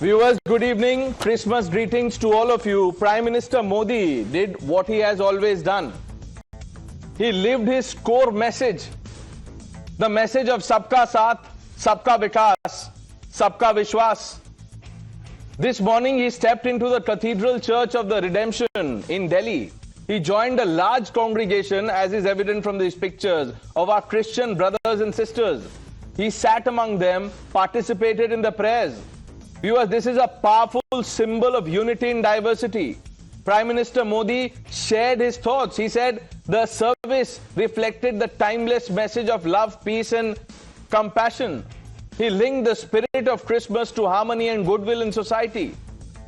Viewers, good evening. Christmas greetings to all of you. Prime Minister Modi did what he has always done. He lived his core message, the message of Sabka Saath, Sabka Vikas, Sabka Vishwas. This morning he stepped into the Cathedral Church of the Redemption in Delhi. He joined a large congregation, as is evident from these pictures, of our Christian brothers and sisters. He sat among them, participated in the prayers. Viewers, this is a powerful symbol of unity in diversity. Prime Minister Modi shared his thoughts. He said the service reflected the timeless message of love, peace and compassion. He linked the spirit of Christmas to harmony and goodwill in society.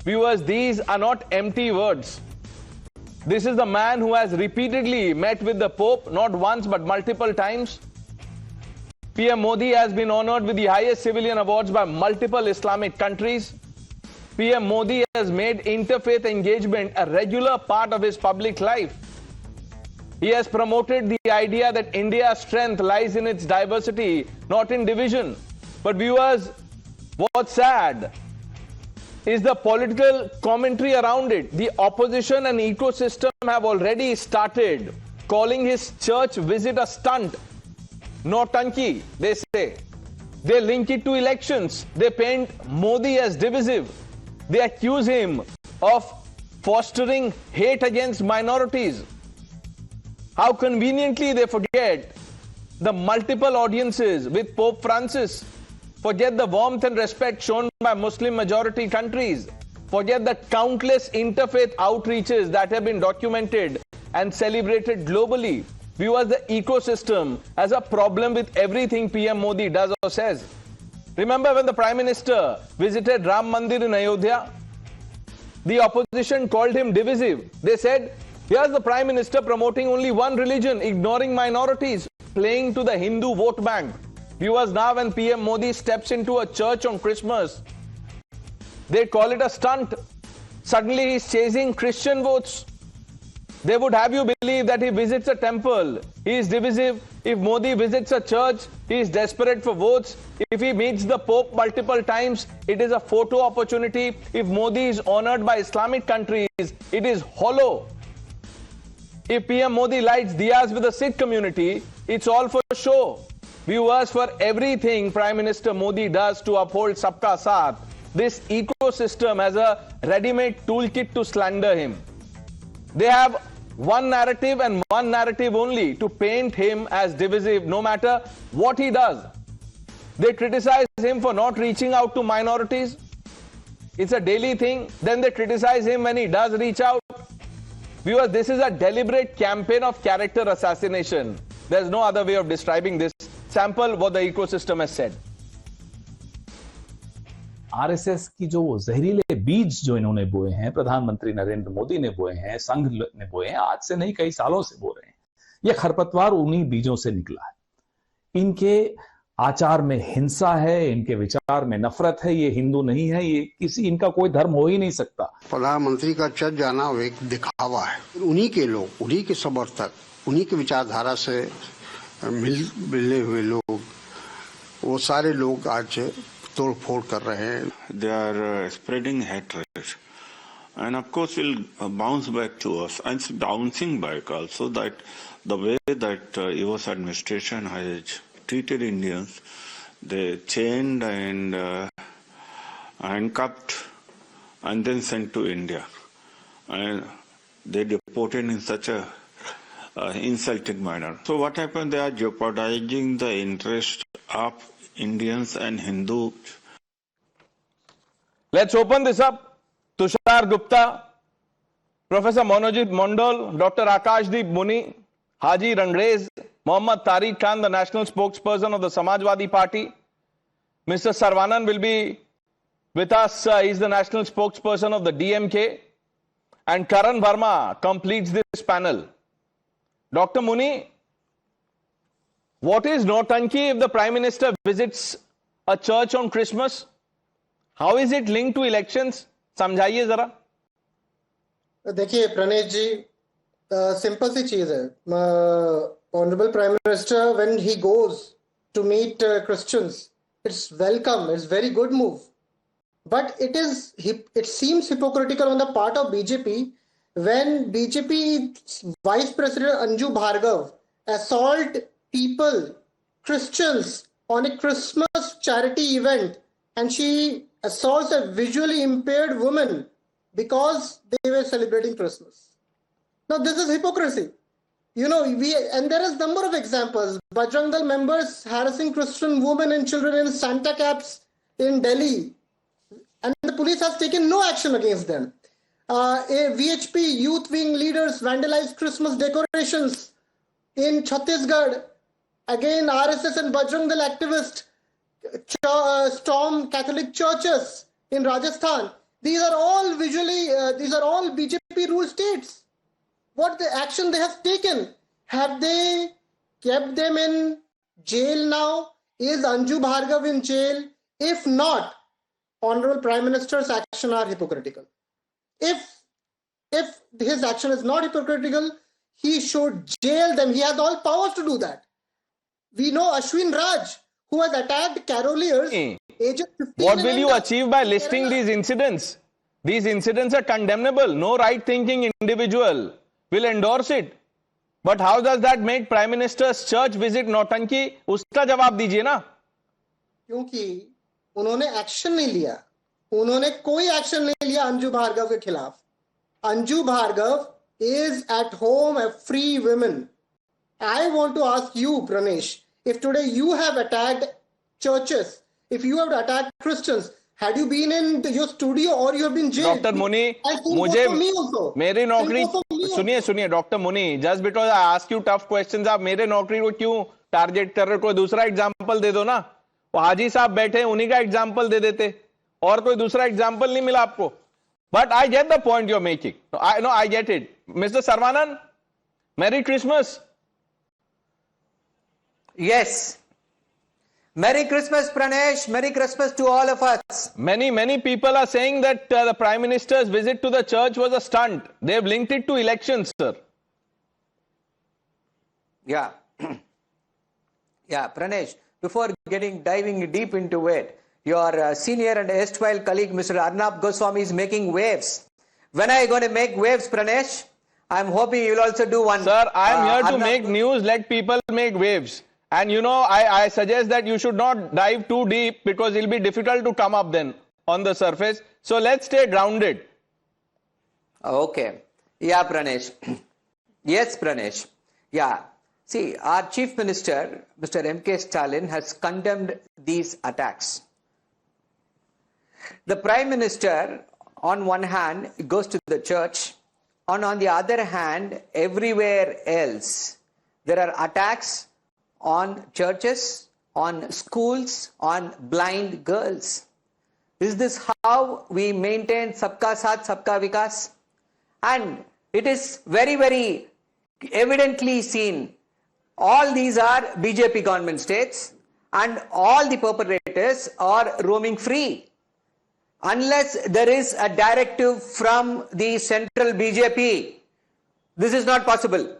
Viewers, these are not empty words. This is the man who has repeatedly met with the Pope, not once but multiple times. PM Modi has been honored with the highest civilian awards by multiple Islamic countries. PM Modi has made interfaith engagement a regular part of his public life. He has promoted the idea that India's strength lies in its diversity, not in division. But viewers, what's sad is the political commentary around it. The opposition and ecosystem have already started calling his church visit a stunt. Nautanki, they say. They link it to elections. They paint Modi as divisive. They accuse him of fostering hate against minorities. How conveniently they forget the multiple audiences with Pope Francis. Forget the warmth and respect shown by Muslim majority countries. Forget the countless interfaith outreaches that have been documented and celebrated globally. Viewers, the ecosystem has a problem with everything PM Modi does or says. Remember when the Prime Minister visited Ram Mandir in Ayodhya? The opposition called him divisive. They said, here's the Prime Minister promoting only one religion, ignoring minorities, playing to the Hindu vote bank. Viewers, now when PM Modi steps into a church on Christmas, they call it a stunt. Suddenly he's chasing Christian votes. They would have you believe that he visits a temple, he is divisive. If Modi visits a church, he is desperate for votes. If he meets the Pope multiple times, it is a photo opportunity. If Modi is honored by Islamic countries, it is hollow. If PM Modi lights diyas with the Sikh community, it's all for show. Viewers, for everything Prime Minister Modi does to uphold Sabka Saath, this ecosystem has a ready-made toolkit to slander him. They have one narrative and one narrative only, to paint him as divisive no matter what he does. They criticize him for not reaching out to minorities. It's a daily thing. Then they criticize him when he does reach out. Viewers, this is a deliberate campaign of character assassination. There's no other way of describing this. Sample what the ecosystem has said. RSS की जो जहरीले बीज जो इन्होंने बोए हैं, प्रधानमंत्री नरेंद्र मोदी ने बोए हैं, संघ ने बोए हैं, आज से नहीं कई सालों से बो रहे हैं। यह खरपतवार उन्हीं बीजों से निकला है। इनके आचार में हिंसा है, इनके विचार में नफरत है। ये हिंदू नहीं है, ये किसी इनका कोई धर्म हो ही नहीं सकता। प्रधानमंत्री का चर्च जाना वो एक दिखावा है। उन्हीं के लोग, उन्हीं के समर्थक, उन्हीं की विचारधारा से मिले हुए लोग, वो सारे लोग आज तोड़-फोड़ कर रहे हैं। They are spreading hatred, and of course will bounce back to us, and it's bouncing back also. That the way that US administration has treated Indians, they chained and handcuffed and then sent to India, and they deported in such a insulting manner. So what happened? They are jeopardizing the interest of Indians and Hindus. Let's open this up. Tushar Gupta, Professor Monojit Mondal, Dr. Akashdeep Muni, Haji Rangrez, Mohammad Tariq Khan, the national spokesperson of the Samajwadi Party. Mr. Sarvanan will be with us. He's the national spokesperson of the DMK. And Karan Verma completes this panel. Dr. Muni, what is Nautanki if the Prime Minister visits a church on Christmas? How is it linked to elections? समझाइए जरा। देखिए प्रणेश जी, simple सी चीज है। Honourable prime minister when he goes to meet Christians, it's welcome, it's very good move. But it seems hypocritical on the part of BJP when BJP Vice President Anju Bhargav assault people, Christians, on a Christmas charity event, and she assaults a visually impaired woman because they were celebrating Christmas. Now this is hypocrisy. And there is number of examples. Bajrang Dal members harassing Christian women and children in Santa caps in Delhi, and the police has taken no action against them. A VHP youth wing leaders vandalized Christmas decorations in Chhattisgarh. Again, RSS and Bajrang Dal activists storm Catholic churches in Rajasthan. These are all BJP ruled states. What the action they have taken? Have they kept them in jail now? Is Anju Bhargav in jail? If not, Honorable Prime Minister's action are hypocritical. If his action is not hypocritical, he should jail them. He has all powers to do that. We know Ashwin Raj, who has attacked caroliers, aged 15. What will you achieve by listing these incidents? These incidents are condemnable. No right-thinking individual will endorse it. But how does that make Prime Minister's church visit नौटंकी? उसका जवाब दीजिए ना. क्योंकि उन्होंने action नहीं लिया. उन्होंने कोई एक्शन नहीं लिया अंजू भार्गव के खिलाफ. Anju Bhargav is at home a free woman. I want to ask you, Pranesh, if today you have attacked churches, if you have attacked Christians, had you been in your studio or you have been jailed? Dr. Muni, मुझे मेरी नौकरी सुनिए doctor Muni, just because I ask you tough questions, आप मेरे नौकरी को क्यों target कर रहे हो? कोई दूसरा एग्जांपल दे दो ना. वो हाजी साहब बैठे उन्हीं का एग्जांपल दे देते, और कोई दूसरा एग्जांपल नहीं मिला आपको. But I get the point you're making. I get it. Mr. Sarvanan, Merry Christmas. Yes. Merry Christmas, Pranesh. Merry Christmas to all of us. Many people are saying that the Prime Minister's visit to the church was a stunt. They've linked it to elections, sir. Yeah. Yeah, Pranesh, before diving deep into it, your senior and erstwhile colleague, Mr. Arnab Goswami, is making waves. When are you going to make waves, Pranesh? I'm hoping you will also do one. Sir, I am here to make news. Let people make waves. And I suggest that you should not dive too deep because it will be difficult to come up then on the surface. So let's stay grounded. Okay. Yeah, Pranesh. Yes, Pranesh. Yeah. See, our Chief Minister, Mr. M.K. Stalin, has condemned these attacks. The Prime Minister, on one hand, goes to the church, and on the other hand, everywhere else, there are attacks on churches, on schools, on blind girls. Is this how we maintain Sabka Saath, Sabka Vikas? And it is very, very evidently seen. All these are BJP government states, and all the perpetrators are roaming free. Unless there is a directive from the central BJP, this is not possible.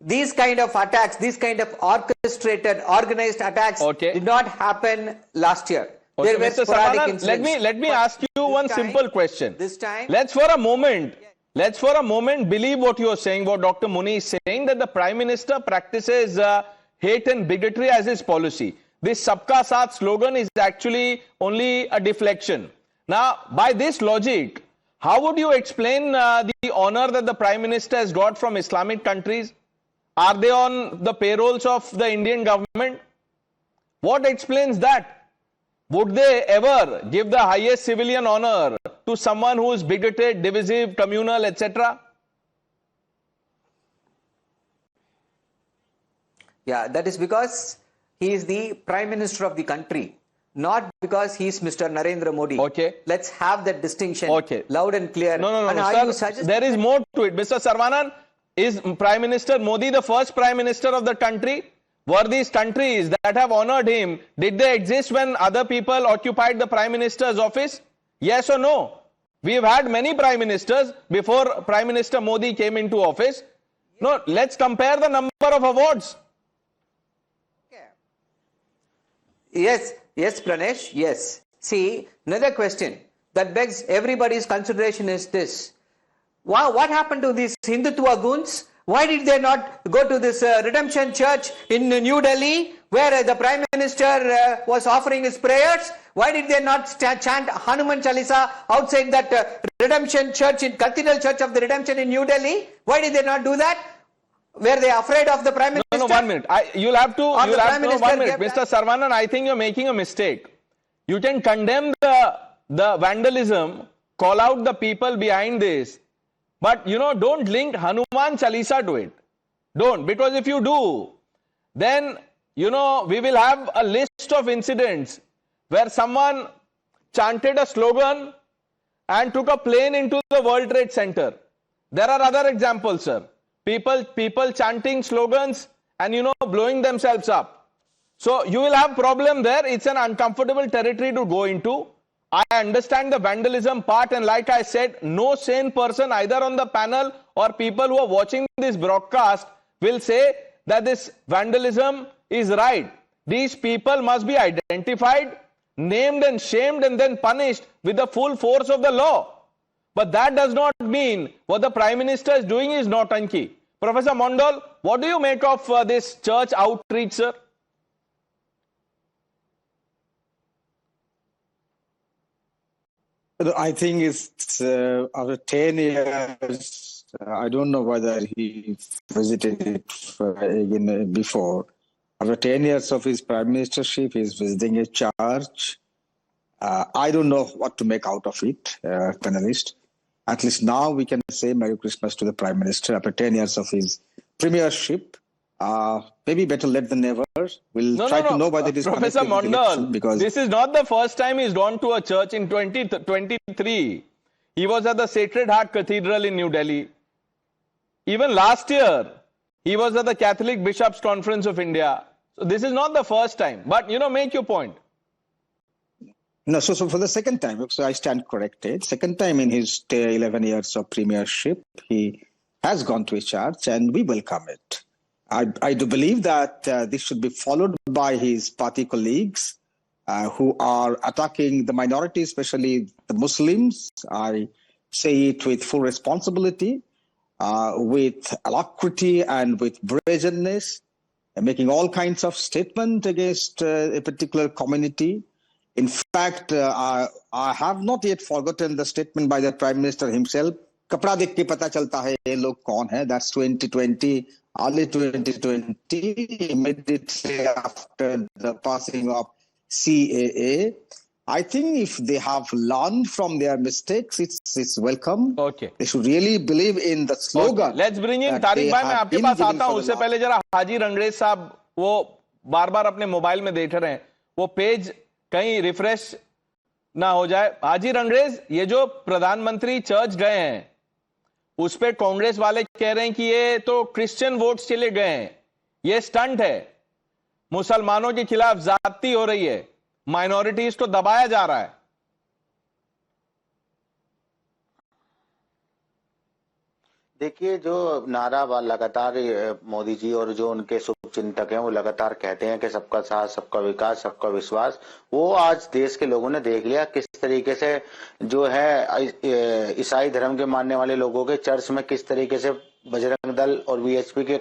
These kind of attacks, these kind of orchestrated, organized attacks did not happen last year. Okay, There were Mr. sporadic Sarvanan, incidents. let me ask you one simple question. This time, Let's for a moment believe what you are saying, what Dr. Muni is saying, that the Prime Minister practices hate and bigotry as his policy. This Sabka Saath slogan is actually only a deflection. Now, by this logic, how would you explain the honor that the Prime Minister has got from Islamic countries? Are they on the payrolls of the Indian government? What explains that? Would they ever give the highest civilian honor to someone who is bigoted, divisive, communal, etc.? yeah, that is because he is the Prime Minister of the country, not because he is Mr. Narendra Modi. Okay. Let's have that distinction loud and clear. No, And are you sir. suggesting There is more to it. Mr. Sarvanan, is Prime Minister Modi the first Prime Minister of the country? Were these countries that have honored him, did they exist when other people occupied the Prime Minister's office? Yes or no? We have had many Prime Ministers before Prime Minister Modi came into office. No, let's compare the number of awards. Yes, Pranesh, yes. See, another question that begs everybody's consideration is this. What happened to these Hindutva goons? Why did they not go to this Redemption Church in New Delhi where the Prime Minister was offering his prayers? Why did they not chant Hanuman Chalisa outside that Redemption Church, in Cathedral Church of the Redemption in New Delhi? Why did they not do that? Were they afraid of the Prime Minister? No, 1 minute. You'll have to, Or the Prime Minister 1 minute. gave Mr. Saravanan, I think you're making a mistake. You can condemn the vandalism, call out the people behind this, but don't link Hanuman Chalisa to it. Don't, because if you do, then we will have a list of incidents where someone chanted a slogan and took a plane into the World Trade Center. There are other examples, sir. People chanting slogans and blowing themselves up. So you will have problem there. It's an uncomfortable territory to go into. I understand the vandalism part, and like I said, no sane person either on the panel or people who are watching this broadcast will say that this vandalism is right. These people must be identified, named and shamed, and then punished with the full force of the law. But that does not mean what the Prime Minister is doing is nautanki. Professor Mondal, what do you make of this church outreach, sir? I think it's after 10 years, I don't know whether he visited it again before. After 10 years of his prime ministership, he's visiting a church. I don't know what to make out of it, panelist. At least now we can say Merry Christmas to the Prime Minister after 10 years of his premiership. Maybe better late than never. We'll try to know whether it is Professor Mondal, because this is not the first time he's gone to a church. In 2023, he was at the Sacred Heart Cathedral in New Delhi. Even last year, he was at the Catholic Bishops' Conference of India. So this is not the first time. But, make your point. No, so for the second time, so I stand corrected. Second time in his 11 years of premiership, he has gone to a church and we welcome it. I do believe that this should be followed by his party colleagues who are attacking the minority, especially the Muslims. I say it with full responsibility, with alacrity and with brazenness, making all kinds of statements against a particular community. In fact, I have not yet forgotten the statement by the Prime Minister himself. Kapda dekh ke pata chalta hai ye log kaun hai. That's 2020, early 2020, immediately after the passing of CAA. I think if they have learned from their mistakes, it's welcome. Okay. They should really believe in the slogan. Okay. Let's bring in Tariq भाई. मैं आपके पास आता हूं. उससे पहले जरा हाजी रंगरेज साहब वो बार-बार अपने मोबाइल में देख रहे हैं. वो पेज कहीं रिफ्रेश ना हो जाए. हाजी रंगरेज, ये जो प्रधानमंत्री चर्च गए हैं उस पे कांग्रेस वाले कह रहे हैं कि ये तो क्रिश्चियन वोट्स के लिए गए हैं. ये स्टंट है. मुसलमानों के खिलाफ ज्यादती हो रही है. माइनॉरिटीज को दबाया जा रहा है. देखिए, जो नारा लगातार मोदी जी और जो उनके शुभचिंतक हैं वो लगातार कहते हैं कि सबका साथ, सबका विकास, सबका विश्वास, वो आज देश के लोगों ने देख लिया किस तरीके से जो है ईसाई धर्म के मानने वाले लोगों के चर्च में किस तरीके से बजरंग दल और वीएचपी के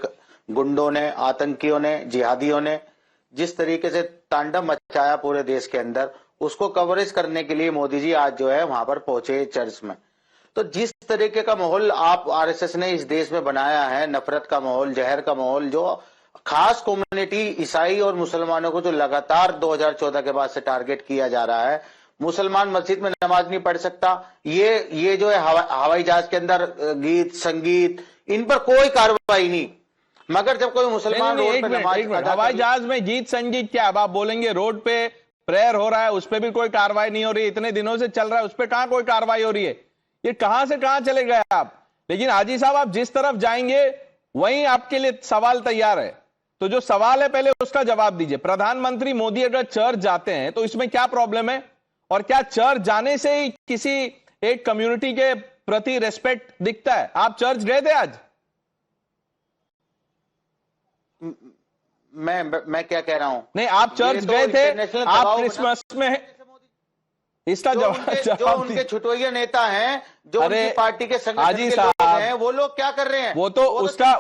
गुंडों ने, आतंकियों ने, जिहादियों ने जिस तरीके से तांडव मचाया पूरे देश के अंदर, उसको कवरेज करने के लिए मोदी जी आज जो है वहां पर पहुंचे चर्च में. तो जिस तरीके का माहौल आप आरएसएस ने इस देश में बनाया है, नफरत का माहौल, जहर का माहौल, जो खास कम्युनिटी ईसाई और मुसलमानों को जो लगातार 2014 के बाद से टारगेट किया जा रहा है, मुसलमान मस्जिद में नमाज नहीं पढ़ सकता, ये जो है हवाई जहाज के अंदर गीत संगीत, इन पर कोई कार्रवाई नहीं. मगर जब कोई मुसलमान रोड पे नमाज, हवाई जहाज में गीत संगीत क्या, अब आप बोलेंगे रोड पे प्रेयर हो रहा है उस पर भी कोई कार्रवाई नहीं हो रही, इतने दिनों से चल रहा है उस पर कहां कोई कार्रवाई हो रही है. ये कहां से कहां चले गए आप. लेकिन हाजी साहब, आप जिस तरफ जाएंगे वहीं आपके लिए सवाल तैयार है. तो जो सवाल है पहले उसका जवाब दीजिए. प्रधानमंत्री मोदी अगर चर्च जाते हैं तो इसमें क्या प्रॉब्लम है, और क्या चर्च जाने से ही किसी एक कम्युनिटी के प्रति रेस्पेक्ट दिखता है. आप चर्च गए थे आज? मैं क्या कह रहा हूं, नहीं, आप चर्च गए थे, आप क्रिसमस में इसका जो जवाब उनके छुटोइया नेता हैं, जो अरे, उनकी पार्टी के संगठन हाजी के साहब, लोग हैं, वो लोग क्या कर रहे हैं? वो तो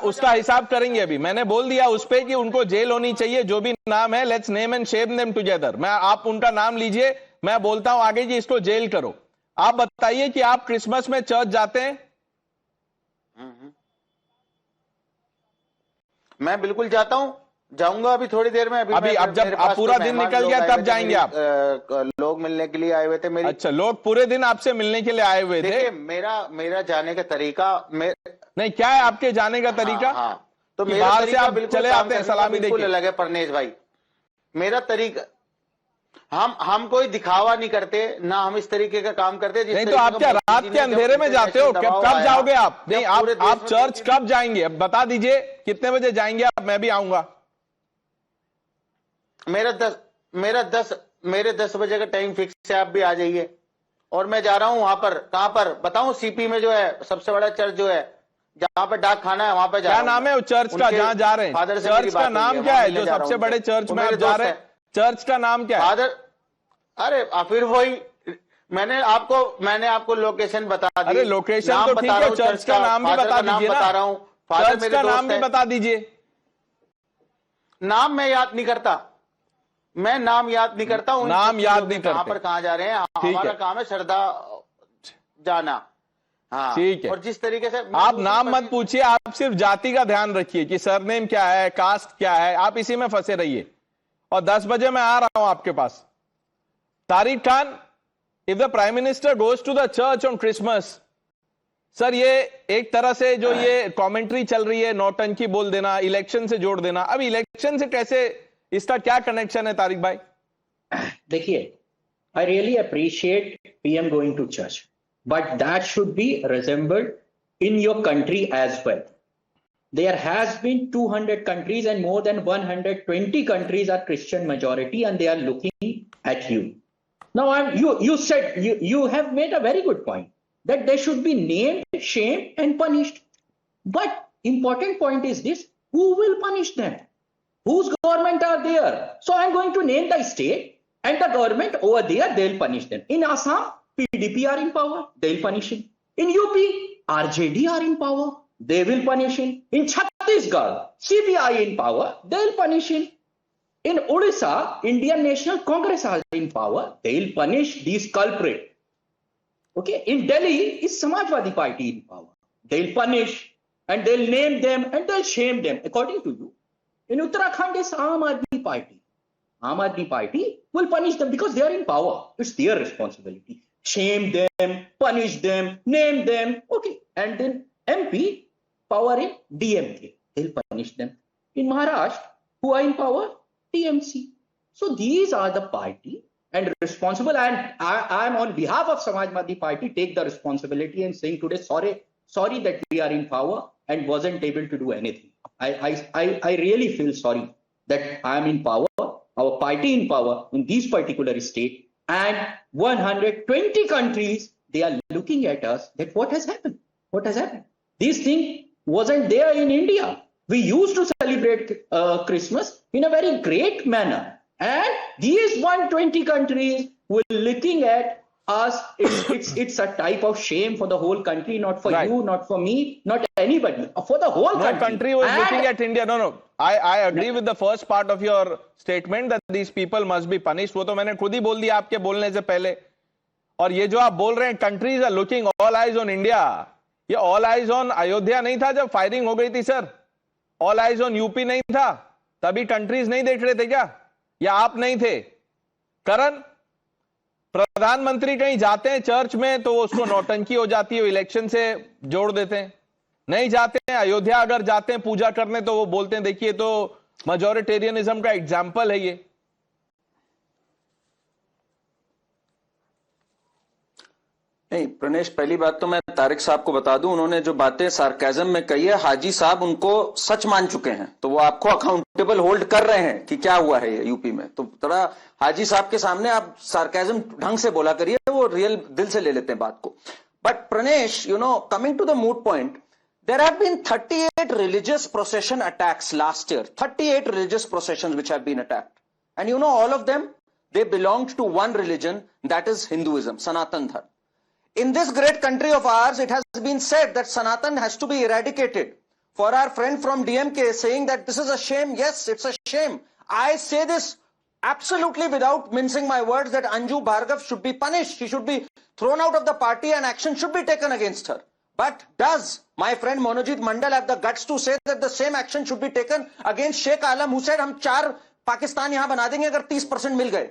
उसका हिसाब करेंगे। अभी मैंने बोल दिया उस पे कि उनको जेल होनी चाहिए, जो भी नाम है, let's name and Shem them together. आप उनका नाम लीजिए, मैं बोलता हूं आगे कि इसको जेल करो। आप बताइए कि आप क्रिसमस में चर्च जाते हैं? मैं बिल्कुल जाता हूं, जाऊंगा अभी थोड़ी देर में। अभी अब जब आप पूरा दिन निकल गया तब जाएंगे आप? लोग मिलने के लिए आए हुए थे मेरी। अच्छा, लोग पूरे दिन आपसे मिलने के लिए आए हुए थे? देखिए, मेरा जाने का तरीका नहीं, क्या है आपके जाने का तरीका? हाँ, तो कि मेरा बाहर से तरीका आप बिल्कुल चले काम आते हैं करने का सलामी बिल्कुल देके? अलग है परनेश भाई। मेरा तरीका, हम कोई दिखावा नहीं करते, ना हम इस तरीके का काम करते। नहीं तो आप क्या रात के अंधेरे में जाते हो? कब जाओगे आप? नहीं, आप चर्च कब जाएंगे? अब बता दीजिए कितने बजे जाएंगे आप, मैं भी आऊंगा। मेरे 10 बजे का टाइम फिक्स है, आप भी आ जाइए। और मैं जा रहा हूं वहां पर, कहां पर बताऊं? सीपी में जो है सबसे बड़ा चर्च जो है, जहां पर डाक खाना है, वहां पर जा रहा हूं। क्या नाम है उस चर्च का जहां जा रहे हैं? चर्च का नाम क्या है जो सबसे बड़े चर्च में आप जा रहे हैं? चर्च का नाम क्या है? फादर, अरे फिर वही, मैंने आपको लोकेशन बता दी। अरे लोकेशन तो ठीक है, चर्च का नाम भी बता दीजिए ना। बता रहा हूं, फादर चर्च का नाम भी बता दीजिए। नाम मैं याद नहीं करता, मैं नाम याद नहीं करता हूं। नाम याद नहीं करते, कहां पर कहां जा रहे हैं? हमारा काम है श्रद्धा जाना। हाँ, ठीक है। और जिस तरीके से आप नाम मत पूछिए, आप सिर्फ जाति का ध्यान रखिए कि सरनेम क्या है, कास्ट क्या है, आप इसी में फंसे रहिए। और 10 बजे मैं आ रहा हूं आपके पास। Tariq Khan, if the prime minister goes to the church on Christmas, sir ये एक तरह से जो ये कमेंट्री चल रही है, नौटंकी बोल देना, इलेक्शन से जोड़ देना। अब इलेक्शन से कैसे, इसका क्या कनेक्शन है तारिक भाई? देखिए, I really appreciate PM going to church, but that should be resembled in your country as well. There has been 200 countries and more than 120 countries are Christian majority and they are looking at you. Now, you said, you have made a very good point that they should be named, shamed and punished. But important point is this, who will punish them? Whose government are there? So I'm going to name the state and the government over there, they'll punish them. In Assam, PDP are in power, they'll punish him. In UP, RJD are in power, they will punish him. In Chhattisgarh, CPI in power, they'll punish him. In Odisha, Indian National Congress are in power, they'll punish these culprits. Okay, in Delhi is Samajwadi Party in power, they'll punish and they'll name them and they'll shame them according to you. In Uttarakhand is Aam Aadmi Party. Aam Aadmi Party will punish them because they are in power. It's their responsibility. Shame them, punish them, name them. Okay. And then MP, power in DMK. They'll punish them. In Maharashtra, who are in power? TMC. So these are the party and responsible. And I am on behalf of Samajwadi Party, take the responsibility and saying today, sorry that we are in power and wasn't able to do anything. I really feel sorry that I am in power, our party in power in this particular state, and 120 countries, they are looking at us that what has happened? What has happened? This thing wasn't there in India. We used to celebrate Christmas in a very great manner. And these 120 countries were looking at us. It's a type of shame for the whole country, not for you, not for me, not anybody, for the whole country. No country was looking at India. No. I agree with the first part of your statement that these people must be punished. वो तो मैंने खुद ही बोल दिया आपके बोलने से पहले। और ये जो आप बोल रहे हैं, countries are looking all eyes on India. ये all eyes on अयोध्या नहीं था जब फायरिंग हो गई थी sir? All eyes on UP नहीं था? तभी countries नहीं देख रहे थे क्या? या आप नहीं थे? करण, प्रधानमंत्री कहीं जाते हैं चर्च में तो उसको नौटंकी हो जाती है, इलेक्शन से जोड़ देते हैं। नहीं जाते हैं, अयोध्या अगर जाते हैं पूजा करने तो वो बोलते हैं देखिए तो मेजॉरिटेरियनिज्म का एग्जाम्पल है ये। नहीं प्रणेश, पहली बात तो मैं तारिक साहब को बता दूं, उन्होंने जो बातें सार्केज्म में कही है, हाजी साहब उनको सच मान चुके हैं, तो वो आपको अकाउंटेबल होल्ड कर रहे हैं कि क्या हुआ है यूपी में। तो थोड़ा हाजी साहब के सामने आप सार्केज्म ढंग से बोला करिए, वो रियल दिल से ले लेते हैं बात को। But Pranesh, coming to the moot point, there have been 38 religious procession attacks last year, 38 religious processions which have been attacked, and all of them they belonged to one religion, that is Hinduism, Sanatan Dharma. In this great country of ours, it has been said that Sanatan has to be eradicated. For our friend from DMK saying that this is a shame, yes, it's a shame. I say this absolutely without mincing my words that Anju Bhargava should be punished. She should be thrown out of the party and action should be taken against her. But does my friend Monojit Mandal have the guts to say that the same action should be taken against Sheikh Alam, who said, "हम 4 Pakistan यहाँ बना देंगे अगर 30% मिल गए"?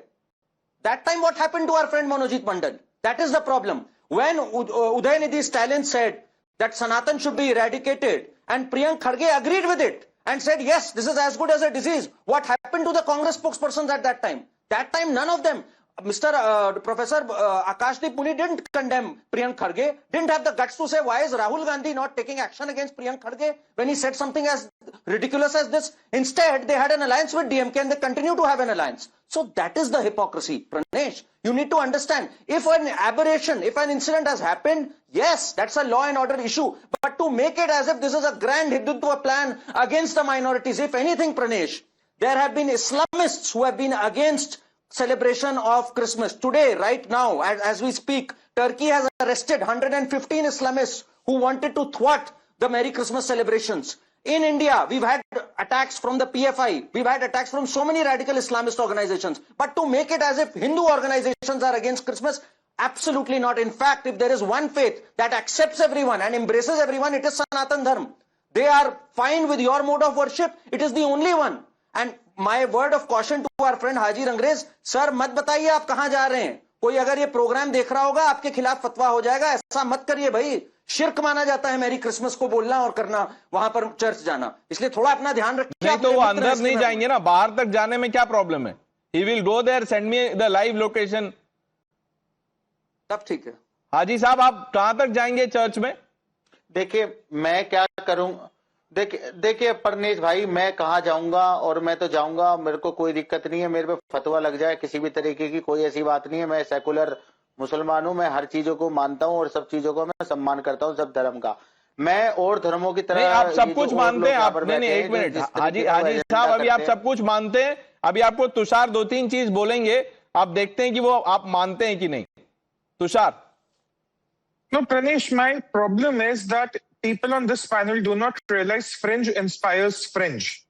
That time what happened to our friend Monojit Mandal? That is the problem. When Udayanithi Stalin said that Sanatan should be eradicated and Priyank Kharge agreed with it and said, yes, this is as good as a disease. What happened to the Congress spokespersons at that time? That time, none of them. Professor Akashdeep Muni didn't condemn Priyank Kharge, didn't have the guts to say, why is Rahul Gandhi not taking action against Priyank Kharge when he said something as ridiculous as this? Instead, they had an alliance with DMK and they continue to have an alliance. So that is the hypocrisy. Pranesh, you need to understand, if an aberration, if an incident has happened, yes, that's a law and order issue. But to make it as if this is a grand Hindutva plan against the minorities, if anything, Pranesh, there have been Islamists who have been against celebration of Christmas. Today, right now, as we speak, Turkey has arrested 115 Islamists who wanted to thwart the Merry Christmas celebrations. In India, we've had attacks from the PFI. We've had attacks from so many radical Islamist organizations. But to make it as if Hindu organizations are against Christmas, absolutely not. In fact, if there is one faith that accepts everyone and embraces everyone, it is Sanatan Dharma. They are fine with your mode of worship. It is the only one. And my word of caution to our friend Haji Rangrez, sir, मत बताइए आप कहां जा रहे हैं. कोई अगर ये प्रोग्राम देख रहा होगा, आपके खिलाफ फतवा हो जाएगा. ऐसा मत करिए भाई. शिर्क माना जाता है मेरी क्रिसमस को बोलना और करना, वहां पर चर्च जाना. इसलिए थोड़ा अपना ध्यान रखिए. नहीं तो वो अंदर नहीं जाएंगे ना, बाहर तक जाने में क्या प्रॉब्लम है? He will go there, send me the live location. तब ठीक है. हाजी साहब, आप कहां तक जाएंगे चर्च में? देखिए मैं क्या करूं, देखिए परनेश भाई, मैं कहां जाऊंगा, और मैं तो जाऊंगा, मेरे को कोई दिक्कत नहीं है. मेरे पे फतवा लग जाए किसी भी तरीके की, कोई ऐसी बात नहीं है. मैं सेकुलर मुसलमान हूं, मैं हर चीजों को मानता हूं और सब चीजों को मैं सम्मान करता हूं, सब धर्म का. मैं और धर्मों की तरह आप सब कुछ मानते हैं. आप नहीं, एक मिनट हाजी साहब, अभी आप सब कुछ मानते हैं. अभी आपको तुषार 2-3 चीज बोलेंगे, आप देखते हैं कि वो आप मानते हैं कि नहीं. Tushar. No, Pranesh, my problem is that people on this panel do not realize fringe inspires fringe.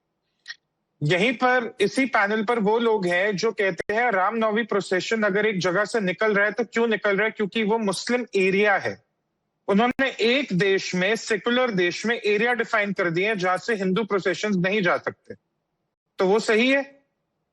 यहीं पर इसी पैनल पर वो लोग हैं जो कहते हैं रामनवमी प्रोसेशन अगर एक जगह से निकल रहा है तो क्यों निकल रहा है? क्योंकि वो मुस्लिम एरिया है. उन्होंने एक देश में, सेकुलर देश में एरिया डिफाइन कर दिए जहां से हिंदू प्रोसेशन नहीं जा सकते. तो वो सही है?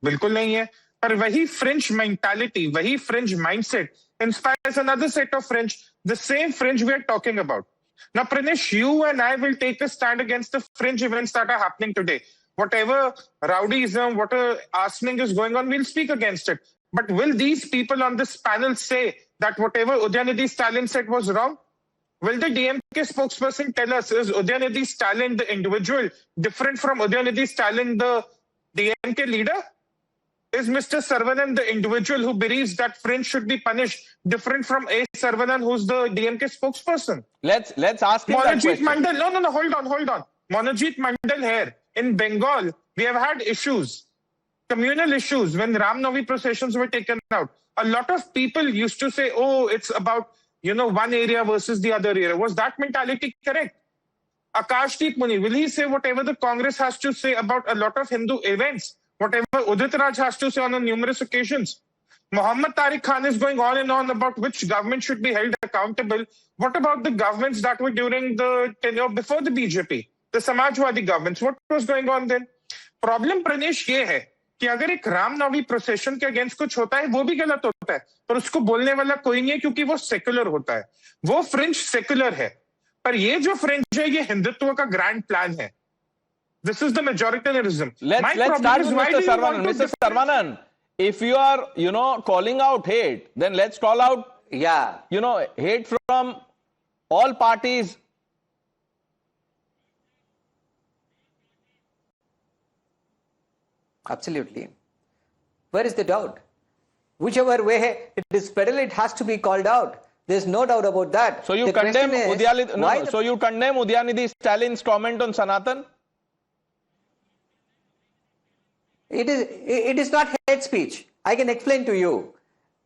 बिल्कुल नहीं है. पर वही फ्रिंज मेंटालिटी, वही fringe mindset inspires another set of fringe, the same fringe we are talking about. Now, Pranesh, you and I will take a stand against the fringe events that are happening today. Whatever rowdyism, whatever arsoning is going on, we'll speak against it. But will these people on this panel say that whatever Udayanithi Stalin said was wrong? Will the DMK spokesperson tell us, is Udayanithi Stalin the individual different from Udayanithi Stalin the DMK leader? Is Mr. Saravanan the individual who believes that fringe should be punished different from A. Saravanan, who's the DMK spokesperson? Let's ask him that question. Mandal, no, hold on. Monojit Mandal here. In Bengal, we have had issues, communal issues when Ramnavami processions were taken out. A lot of people used to say, oh, it's about, one area versus the other area. Was that mentality correct? Akashdeep Muni, will he say whatever the Congress has to say about a lot of Hindu events? Whatever Udit Raj has to say on numerous occasions. Muhammad Tariq Khan is going on and on about which government should be held accountable. What about the governments that were during the tenure before the BJP? The Samajwadi governments. What was going on then? Problem, Pranesh, ये है कि अगर एक Ramnavami procession के against कुछ होता है वो भी गलत होता है, पर उसको बोलने वाला कोई नहीं है क्योंकि वो सेकुलर होता है. वो फ्रिंज सेकुलर है, पर ये जो फ्रिंज है ये हिंदुत्व का ग्रैंड प्लान है. This is the majoritarianism. Let's start with Mr. Saravanan. Mr. Saravanan, if you are, calling out hate, then let's call out, hate from all parties. Absolutely. Where is the doubt? Whichever way it is peddled, it has to be called out. There's no doubt about that. So you condemn Udayanithi Stalin's comment on Sanatan? It is not hate speech. I can explain to you.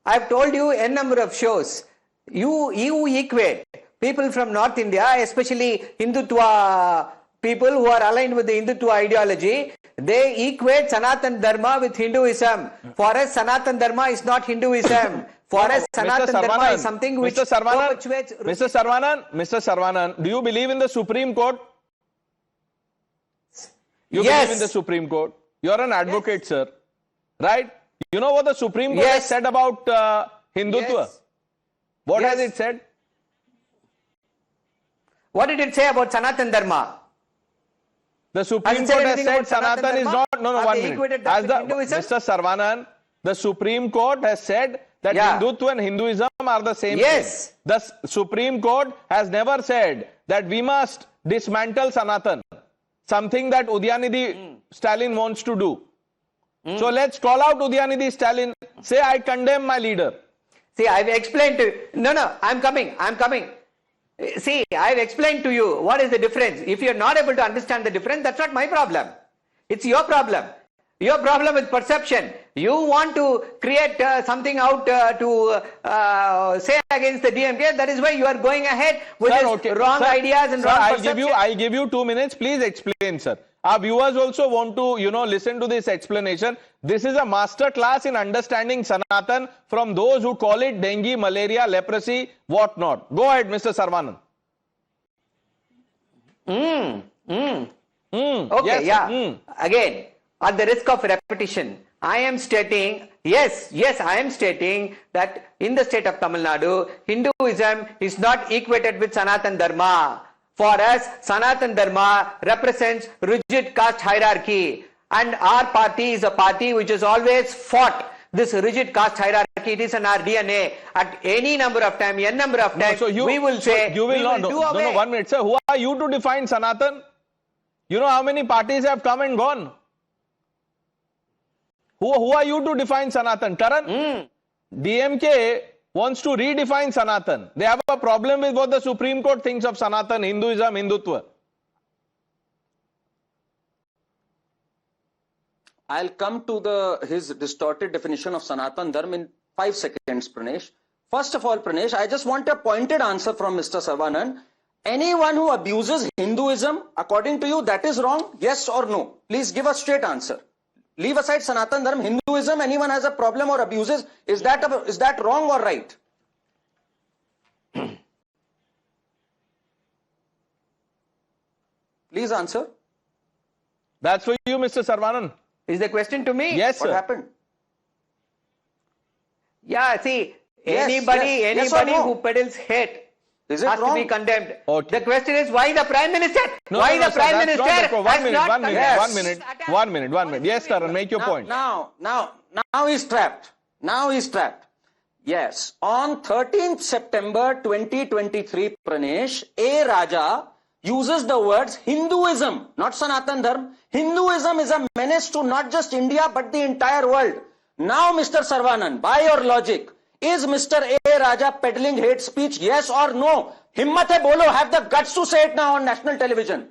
I've told you a number of shows. You equate people from North India, especially Hindutva people who are aligned with the Hindutva ideology, they equate Sanatan Dharma with Hinduism. For us, Sanatan Dharma is not Hinduism. For us, Sanatan Dharma is something which perpetuates... Mr. Saravanan, do you believe in the Supreme Court? You Yes. believe in the Supreme Court? You're an advocate, sir. Right? You know what the Supreme Court Yes. has said about Hindutva? Yes. What Yes. has it said? What did it say about Sanatan Dharma? The Supreme Has it said Court has anything said about Sanatan Sanatan is Dharma? not... No, Have one they minute. equated that As with Hinduism? Mr. Saravanan, the Supreme Court has said that Yeah. Hindutva and Hinduism are the same Yes. thing. The Supreme Court has never said that we must dismantle Sanatan, something that Udyanidhi Stalin wants to do. So let's call out Udyanidhi Stalin, say I condemn my leader. See, I've explained to you. No, I'm coming. See, I've explained to you what is the difference. If you're not able to understand the difference, that's not my problem. It's your problem. Your problem with perception. You want to create something out to say against the DMK. That is why you are going ahead with this wrong ideas and sir, wrong perception. I'll give you 2 minutes. Please explain, sir. Our viewers also want to, listen to this explanation. This is a master class in understanding Sanatan from those who call it dengue, malaria, leprosy, whatnot. Go ahead, Mr. Saravanan. Okay, Yes, yeah. Again, at the risk of repetition, I am stating, yes, I am stating that in the state of Tamil Nadu, Hinduism is not equated with Sanatan Dharma. For us, Sanatan Dharma represents rigid caste hierarchy. And our party is a party which has always fought this rigid caste hierarchy. It is in our DNA. At any number of times, we will say, you will not. do away. No, 1 minute, sir. Who are you to define Sanatan? You know how many parties have come and gone? Who are you to define Sanatan? Karan? DMK wants to redefine Sanatan. They have a problem with what the Supreme Court thinks of Sanatan, Hinduism, Hindutva. I'll come to his distorted definition of Sanatan Dharma in 5 seconds, Pranesh. First of all, Pranesh, I just want a pointed answer from Mr. Saravanan. Anyone who abuses Hinduism, according to you, that is wrong? Yes or no? Please give a straight answer. Leave aside Sanatan Dharma, Hinduism, anyone has a problem or abuses, is that wrong or right? Please answer. That's for you, Mr. Saravanan. Is the question to me? Yes, sir. What happened? Yeah, see, Yes, anybody yes or no? who peddles hate Is it has wrong? to be condemned. Okay. The question is why the Prime Minister? Why the sir, Prime that's Minister not the pro- has not One minute. Yes, Karan, make your point. Now he's trapped. Yes. On 13th September 2023, Pranesh, A. Raja uses the words Hinduism, not Sanatan Dharma. Hinduism is a menace to not just India but the entire world. Now, Mr. Saravanan, by your logic, is Mr. A. Raja peddling hate speech? Yes or no? Himmat hai bolo, have the guts to say it now on national television.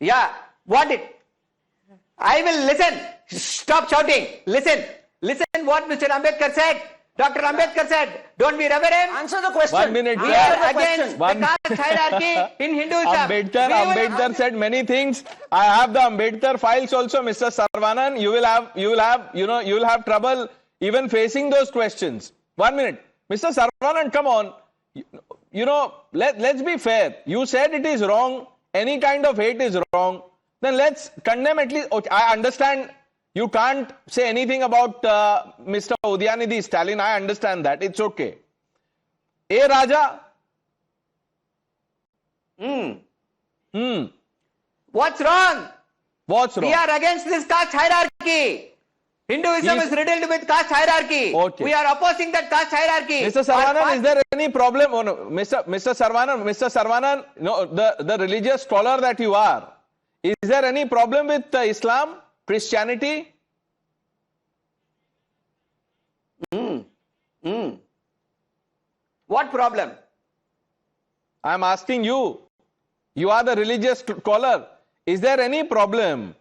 Yeah, what it? I will listen. Stop shouting. Listen what Mr. Ambedkar said. Dr. Ambedkar said, don't be reverent. Answer the question. 1 minute. We sir. are against the caste hierarchy in Hinduism. Ambedkar said many things. I have the Ambedkar files also, Mr. Saravanan. You will have trouble even facing those questions. 1 minute. Mr. Saravanan, come on. Let's be fair. You said it is wrong. Any kind of hate is wrong. Then let's condemn at least. Okay, I understand you can't say anything about Mr. Udyanidhi Stalin. I understand that. It's okay. A. Raja. What's wrong? What's wrong? We are against this caste hierarchy. Hinduism is riddled with caste hierarchy. Okay. We are opposing that caste hierarchy. Mr. Saravanan, is there any problem? Oh, no. Mr. Saravanan, no, the religious scholar that you are, is there any problem with Islam, Christianity? What problem? I'm asking you. You are the religious scholar. Is there any problem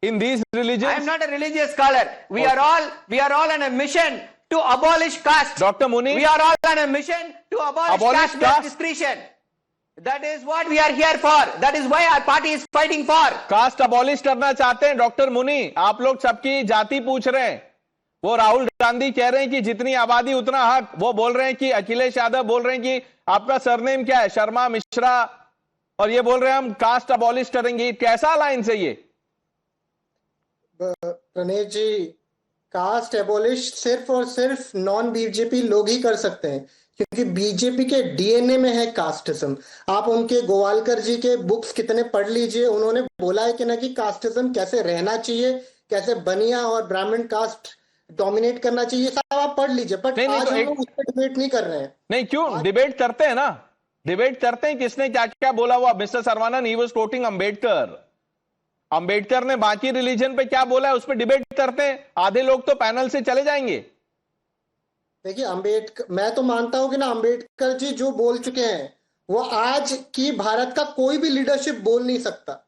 in these religions? I am not a religious scholar. We are all on a mission to abolish caste. Dr. Muni, we are all on a mission to abolish caste discrimination. That is what we are here for. That is why our party is fighting for. Caste abolish करना चाहते हैं doctor मुनि? आप लोग सबकी जाति पूछ रहे हैं। वो राहुल गांधी कह रहे हैं कि जितनी आबादी उतना हक। वो बोल रहे हैं कि अखिलेश यादव बोल रहे हैं कि आपका सरनेम क्या है, शर्मा मिश्रा, और ये बोल रहे हैं हम कास्ट अबॉलिश करेंगे। कैसा अलायंस है ये? प्रणेश जी, कास्ट एबोलिश सिर्फ और सिर्फ नॉन बीजेपी लोग ही कर सकते हैं, क्योंकि बीजेपी के डीएनए में है कास्टिज्म। आप उनके गोवालकर जी के बुक्स कितने पढ़ लीजिए, उन्होंने बोला है कि ना कि कास्टिज्म कैसे रहना चाहिए, कैसे बनिया और ब्राह्मण कास्ट डोमिनेट करना चाहिए, सब आप पढ़ लीजिए। बट आज हम लोग उस पर डिबेट नहीं कर रहे हैं। नहीं, क्यों डिबेट करते हैं ना, डिबेट करते हैं। किसने क्या क्या बोला हुआ? Mister Sarvanand, he was quoting Ambedkar. Ambedkar ने बाकी रिलीजन पे क्या बोला है उस पर डिबेट करते हैं। आधे लोग तो पैनल से चले जाएंगे। देखिए, अंबेडकर, मैं तो मानता हूं कि ना अंबेडकर जी जो बोल चुके हैं वो आज की भारत का कोई भी लीडरशिप बोल नहीं सकता।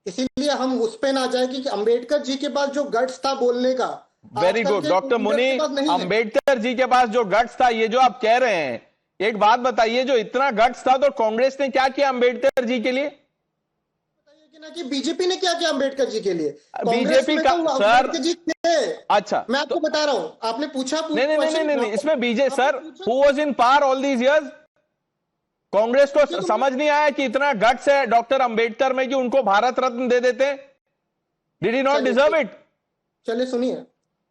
इसीलिए हम उस पे ना जाए कि अंबेडकर जी के पास जो गट्स था बोलने का। वेरी गुड डॉक्टर मुनि, अंबेडकर जी के पास जो गट्स था, ये जो आप कह रहे हैं, एक बात बताइए, जो इतना गट्स था तो कांग्रेस ने क्या किया अंबेडकर जी के लिए? बताइए कि ना कि बीजेपी ने क्या किया अंबेडकर जी के लिए? बीजेपी का सर जी थे। अच्छा, मैं आपको बता रहा हूं, आपने पूछा नहीं, इसमें BJP sir who was in power all these years? Congress को समझ नहीं आया कि इतना गट्स है डॉक्टर अंबेडकर में कि उनको भारत रत्न दे देते? Did he not deserve it? चलिए सुनिए,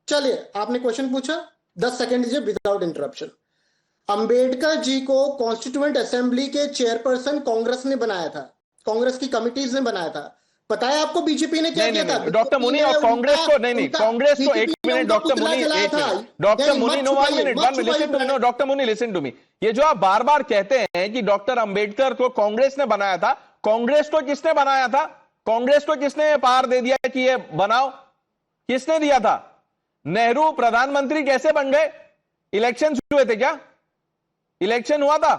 चलिए आपने क्वेश्चन पूछा, 10 सेकंड दीजिए विदाउट इंटरप्शन। अंबेडकर जी को कॉन्स्टिट्यूएंट असेंबली के चेयरपर्सन कांग्रेस ने बनाया था, कांग्रेस की कमिटीज ने बनाया था। पता है आपको बीजेपी ने क्या किया था? डॉक्टर मुनि, और कांग्रेस को नहीं, कांग्रेस को, एक minute doctor Muni, doctor Muni, no, 1 minute, listen to me, no doctor Muni, listen to me. ये जो आप बार बार कहते हैं कि डॉक्टर अंबेडकर को कांग्रेस ने बनाया था, कांग्रेस को किसने बनाया था? कांग्रेस को किसने पावर दे दिया कि ये बनाओ? किसने दिया था? नेहरू प्रधानमंत्री कैसे बन गए? इलेक्शन हुए थे क्या? इलेक्शन हुआ था?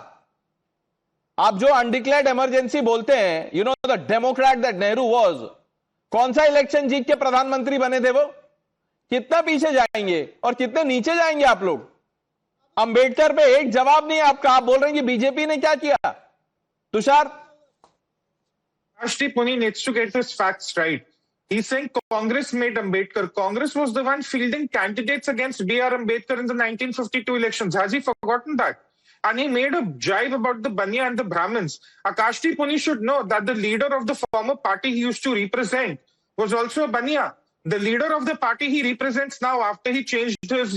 आप जो अनडिक्लेयर्ड इमरजेंसी बोलते हैं, you know the Democrat that Nehru was, कौन सा इलेक्शन जीत के प्रधानमंत्री बने थे वो? कितना पीछे जाएंगे और कितने नीचे जाएंगे आप लोग? अंबेडकर पे एक जवाब नहीं है आपका। आप बोल रहे हैं कि बीजेपी ने क्या किया? Tushar, Ashdeep Muni needs to get his facts right. He's saying Congress made Ambedkar. Congress was the one fielding candidates against B.R. Ambedkar in the 1952 elections. Has he forgotten that? And he made a jibe about the Baniya and the Brahmins. Akashdeep Muni should know that the leader of the former party he used to represent was also a Baniya. The leader of the party he represents now, after he changed his,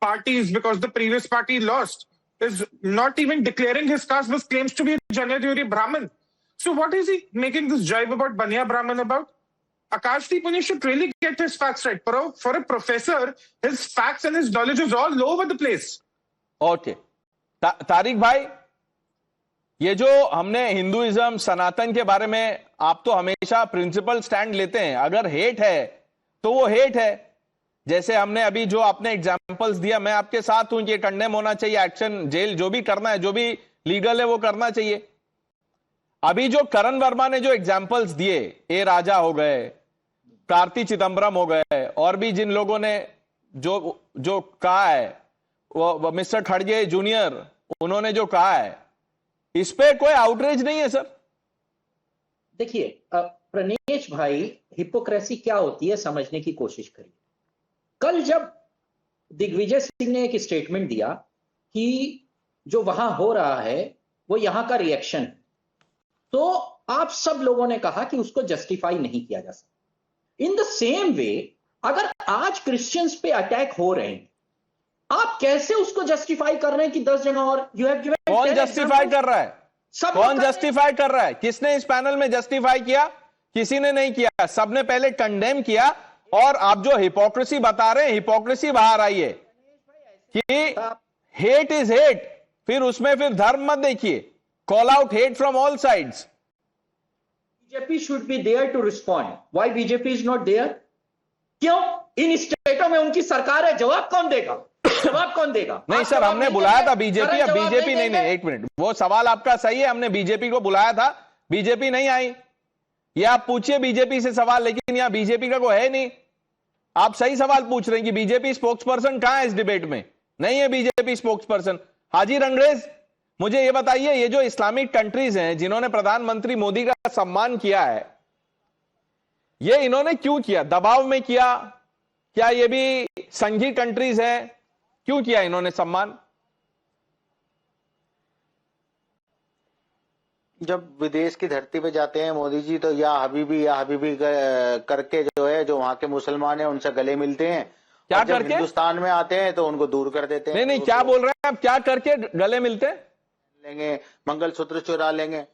parties because the previous party lost, is not even declaring his caste, but claims to be a Janayaduri Brahmin. So what is he making this jibe about Baniya Brahmin about? Akashdeep Muni should really get his facts right. For a professor, his facts and his knowledge is all over the place. Okay. Tariq भाई, ये जो हमने Hinduism सनातन के बारे में, आप तो हमेशा प्रिंसिपल स्टैंड लेते हैं। अगर हेट है तो वो हेट है। जैसे हमने अभी जो आपने एग्जांपल्स दिया, मैं आपके साथ हूं कि कंडेम होना चाहिए, एक्शन, जेल, जो भी करना है, जो भी लीगल है वो करना चाहिए। अभी जो करण वर्मा ने जो एग्जांपल्स दिए, ए राजा हो गए, कार्ति चिदम्बरम हो गए, और भी जिन लोगों ने जो कहा है, वो मिस्टर खड़गे जूनियर, उन्होंने जो कहा है, इस पे कोई आउटरीच नहीं है सर? देखिए प्रणेश भाई, हिपोक्रेसी क्या होती है समझने की कोशिश करिए। कल जब दिग्विजय सिंह ने एक स्टेटमेंट दिया कि जो वहां हो रहा है वो यहां का रिएक्शन, तो आप सब लोगों ने कहा कि उसको जस्टिफाई नहीं किया जा सकता। इन द सेम वे, अगर आज क्रिश्चियंस पे अटैक हो रहे हैं, आप कैसे उसको जस्टिफाई कर रहे हैं कि 10 जगह और यू हैव गिवन? कौन जस्टिफाई कर रहा है? कौन जस्टिफाई कर रहा है? किसने इस पैनल में जस्टिफाई किया? किसी ने नहीं किया। सबने पहले कंडेम किया, और आप जो हिपोक्रेसी बता रहे हैं, हिपोक्रेसी बाहर आई है कि हेट इज हेट, फिर उसमें फिर धर्म मत देखिए। Call out hate from all sides. BJP should be there to respond. Why BJP is not there? क्यों? इन स्टेटों में उनकी सरकार है, जवाब कौन देगा? जवाब कौन देगा? नहीं सर, हमने बुलाया था बीजेपी, या बीजेपी नहीं, एक मिनट, वो सवाल आपका सही है, हमने बीजेपी को बुलाया था, बीजेपी नहीं आई। ये आप पूछिए बीजेपी से सवाल, लेकिन यहां बीजेपी का कोई है नहीं। आप सही सवाल पूछ रहे हैं कि बीजेपी स्पोक्स पर्सन कहां है इस डिबेट में, नहीं है बीजेपी स्पोक्स पर्सन। हाजी रंगरेज, मुझे यह बताइए, ये जो इस्लामिक कंट्रीज हैं जिन्होंने प्रधानमंत्री मोदी का सम्मान किया है, ये इन्होंने क्यों किया? दबाव में किया? क्या ये भी संघी कंट्रीज हैं? क्यों किया इन्होंने सम्मान? जब विदेश की धरती पे जाते हैं मोदी जी तो या हबीबी करके जो है, जो वहां के मुसलमान हैं उनसे गले मिलते हैं। क्या और जब करके? हिंदुस्तान में आते हैं तो उनको दूर कर देते हैं। नहीं नहीं, क्या बोल रहे हैं आप? क्या करके गले मिलते हैं? लेंगे, मंगलसूत्र चुरा लेंगे,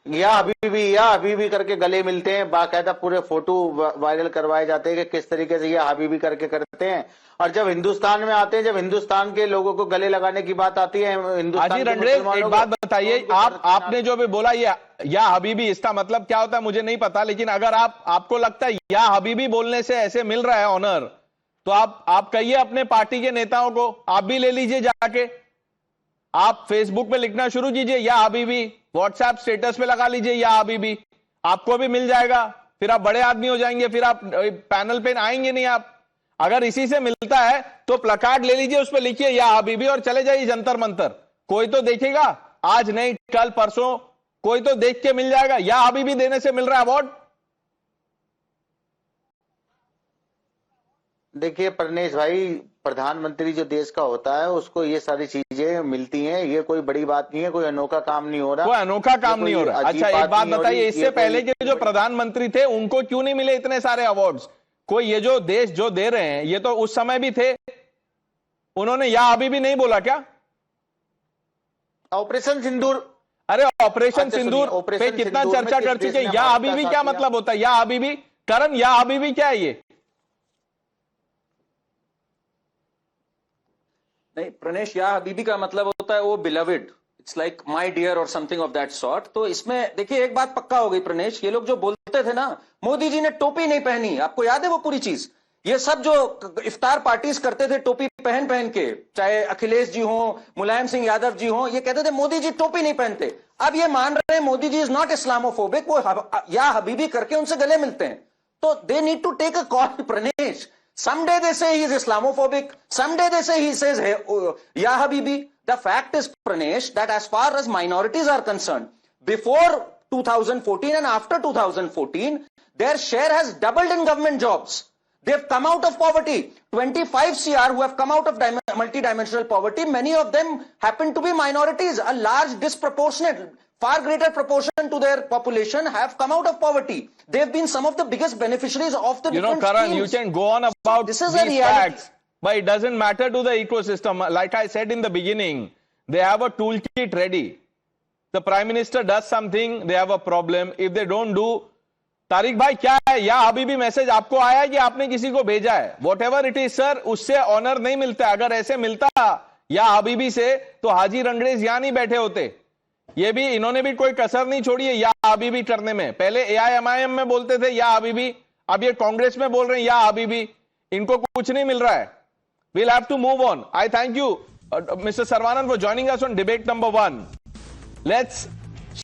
या हबीबी करके गले मिलते हैं। बाकायदा पूरे फोटो वायरल करवाए जाते हैं कि किस तरीके से या हबीबी करके करते हैं। और जब हिंदुस्तान में आते हैं, जब हिंदुस्तान के लोगों को गले लगाने की बात आती है, हिंदुस्तान के मुसलमानों एक बात बताइए, आपने जो भी बोला या हबीबी, इसका मतलब क्या होता है मुझे नहीं पता, लेकिन अगर आपको लगता है या हबीबी बोलने से ऐसे मिल रहा है ऑनर, तो आप कहिए अपने पार्टी के नेताओं को, आप भी ले लीजिए जाके, आप फेसबुक पे लिखना शुरू कीजिए या हबीबी, व्हाट्सएप स्टेटस पे लगा लीजिए या हबीबी, आपको भी मिल जाएगा। फिर आप बड़े आदमी हो जाएंगे, फिर आप पैनल पे आएंगे नहीं। आप अगर इसी से मिलता है तो प्लकार्ड ले लीजिए, उस पर लिखिए या हबीबी और चले जाइए जंतर मंतर, कोई तो देखेगा, आज नहीं कल परसों कोई तो देख के मिल जाएगा। या हबीबी देने से मिल रहा है अवार्ड? देखिए प्रनेश भाई, प्रधानमंत्री जो देश का होता है उसको ये सारी चीजें मिलती हैं, ये कोई बड़ी बात नहीं है, कोई अनोखा काम नहीं हो रहा। कोई अनोखा काम नहीं हो रहा। अच्छा एक बात बताइए, इससे पहले के जो प्रधानमंत्री थे उनको क्यों नहीं मिले इतने सारे अवार्ड्स? कोई ये जो देश जो दे रहे हैं ये तो उस समय भी थे, उन्होंने या अभी भी नहीं बोला क्या? ऑपरेशन सिंदूर, अरे ऑपरेशन सिंदूर पे कितना चर्चा कर चुके, या अभी भी क्या मतलब होता है? या अभी भी करण, या अभी भी क्या है ये? नहीं प्रणेश, या हबीबी का मतलब होता है वो beloved, it's like my dear और समथिंग ऑफ दैट सॉर्ट। तो इसमें देखिए एक बात पक्का हो गई प्रणेश, ये लोग जो बोलते थे ना मोदी जी ने टोपी नहीं पहनी, आपको याद है वो पूरी चीज? ये सब जो इफ्तार पार्टीज करते थे टोपी पहन पहन के, चाहे अखिलेश जी हो, मुलायम सिंह यादव जी हो, ये कहते थे मोदी जी टोपी नहीं पहनते। अब ये मान रहे हैं Modi ji is not Islamophobic, वो या हबीबी करके उनसे गले मिलते हैं। तो they need to take a call Pranesh. Someday they say he is Islamophobic. Someday they say he says, hey, Ya Habibi. The fact is, Pranesh, that as far as minorities are concerned, before 2014 and after 2014, their share has doubled in government jobs. They've come out of poverty. 25 CR who have come out of multidimensional poverty, many of them happen to be minorities. A large disproportionate, far greater proportion to their population have come out of poverty. They've been some of the biggest beneficiaries of the different Karan, schemes. you can go on about This is these a reality. facts, but it doesn't matter to the ecosystem. Like I said in the beginning, they have a toolkit ready. The Prime Minister does something, they have a problem. If they don't do, Tariq भाई क्या है? या अभी भी message आपको आया है कि आपने किसी को भेजा है? What ever it is sir, उससे ऑनर नहीं मिलता। अगर ऐसे मिलता या हबीबी से तो हाजी रंगरेज यहां नहीं बैठे होते। ये भी इन्होंने भी कोई कसर नहीं छोड़ी है या हबीबी करने में। पहले AIMIM में बोलते थे या हबीबी, अब ये कांग्रेस में बोल रहे हैं या हबीबी। इनको कुछ नहीं मिल रहा है। We'll have to move on. I thank you, Mr. Saravanan, for joining us on debate number 1. Let's